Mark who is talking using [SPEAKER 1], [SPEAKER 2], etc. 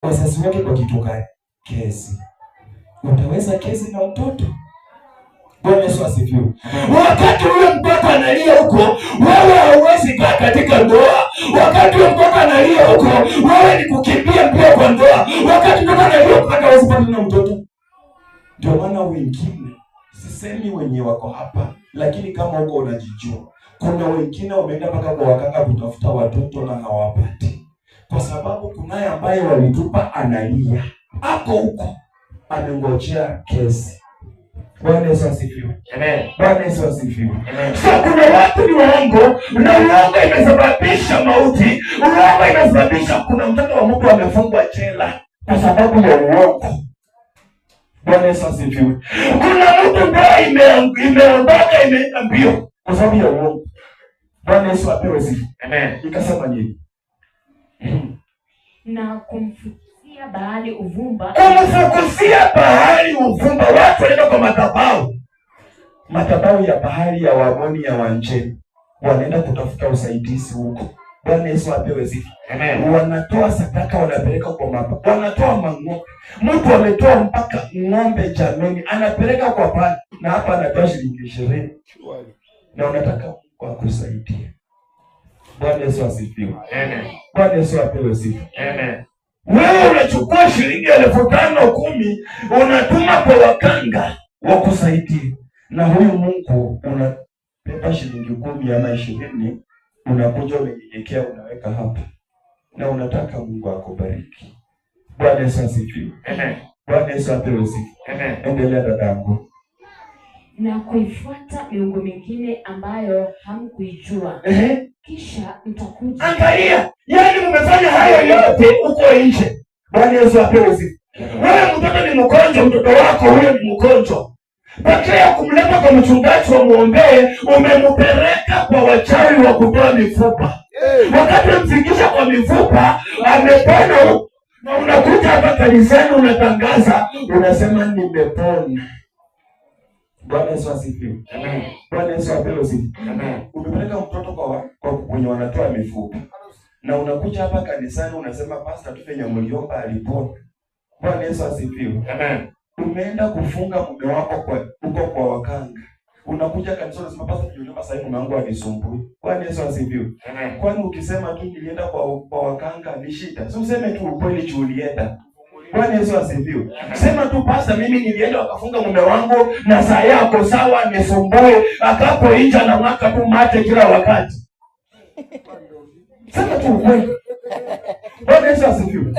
[SPEAKER 1] wazazi wake kwa kitu gani? Kesi. Utaweza kesi na mtoto? Bwana Yesu asifiwe. Wakati huyo mtoto analia huko, wewe hauwezi kaa katika ndoa. Wakati huyo mtoto analia huko, wewe ni kukimbia mbio kwa ndoa. Wakati mtoto analia huko, hawezi pata na mtoto. Ndio maana wengine, sisemi wenye wako hapa, lakini kama huko unajijua, kuna wengine wameenda mpaka kwa waganga kutafuta watoto na hawapati. Kwa sababu kunaye ambaye walitupa analia. Ako huko amengojea kesi. Bwana Yesu asifiwe.
[SPEAKER 2] Amen.
[SPEAKER 1] Bwana Yesu asifiwe.
[SPEAKER 2] Amen.
[SPEAKER 1] So kuna watu ni waongo na uongo imesababisha mauti. Uongo imesababisha kuna mtoto wa mtu amefungwa jela kwa sababu ya uongo. Bwana Yesu asifiwe. Kuna mtu ambaye imeondoka imeenda mbio kwa sababu ya uongo. Bwana Yesu apewe sifa.
[SPEAKER 2] Amen.
[SPEAKER 1] Ikasema nini?
[SPEAKER 3] Na kumfukuzia bahari uvumba.
[SPEAKER 1] Kumfukuzia bahari uvumba. Watu wanaenda kwa madhabahu ya bahari ya Wamoni ya Wanjeni, wanaenda kutafuta usaidizi huko. Bwana Yesu apewe sifa.
[SPEAKER 2] Amen.
[SPEAKER 1] Wanatoa sadaka, wanapeleka kwa mapa, wanatoa mang'ombe. Mtu ametoa mpaka ng'ombe jameni, anapeleka kwa pale, na hapa anatoa shilingi 20 na unataka kukusaidia. Bwana Yesu asifiwe.
[SPEAKER 2] Amen.
[SPEAKER 1] Bwana Yesu apewe sifa.
[SPEAKER 2] Amen.
[SPEAKER 1] Wewe unachukua shilingi 5,000 10 unatuma kwa wakanga wakusaidie, na huyu Mungu unabeba shilingi 10 ama 20 unakuja umenyenyekea unaweka hapa na unataka Mungu akubariki. Bwana Yesu asifiwe.
[SPEAKER 2] Amen.
[SPEAKER 1] Bwana Yesu apewe sifa.
[SPEAKER 2] Amen.
[SPEAKER 1] Endelea dadangu.
[SPEAKER 3] Na kuifuata miungu mingine ambayo hamkuijua. Kisha mtakuja.
[SPEAKER 1] Angalia, yaani mmefanya hayo yote uko nje. Bwana Yesu apewe sifa. Wewe mtoto ni mgonjwa, mtoto wako huyo ni mgonjwa. Badala ya kumleta kwa mchungaji wa muombee, umempeleka kwa wachawi wa kutoa mifupa. Wakati umfikisha kwa mifupa, amepona, na unakuja hapa kanisani unatangaza, unasema nimepona. Bwana Yesu asifiwe.
[SPEAKER 2] Amen.
[SPEAKER 1] Bwana Yesu apewe sifa.
[SPEAKER 2] Amen.
[SPEAKER 1] Umepeleka mtoto kwa wenye wanatoa mifupa, na unakuja hapa kanisani unasema pastor tu venye mliomba alipona. Bwana Yesu asifiwe.
[SPEAKER 2] Amen.
[SPEAKER 1] Umeenda kufunga mume wako huko kwa wakanga. Unakuja kanisani unasema pastor tuliomba sasa mume wangu anisumbue. Bwana Yesu asifiwe.
[SPEAKER 2] Amen.
[SPEAKER 1] Kwani ukisema tu nilienda kwa wakanga ni shida? Si useme tu ukweli Julieta. Bwana Yesu asifiwe. Sema tu pastor mimi nilienda wakafunga mume wangu na saa yako sawa nisumbue, akapoinja na mwaka tu mate kila wakati. Sema tu ukweli. Bwana Yesu asifiwe.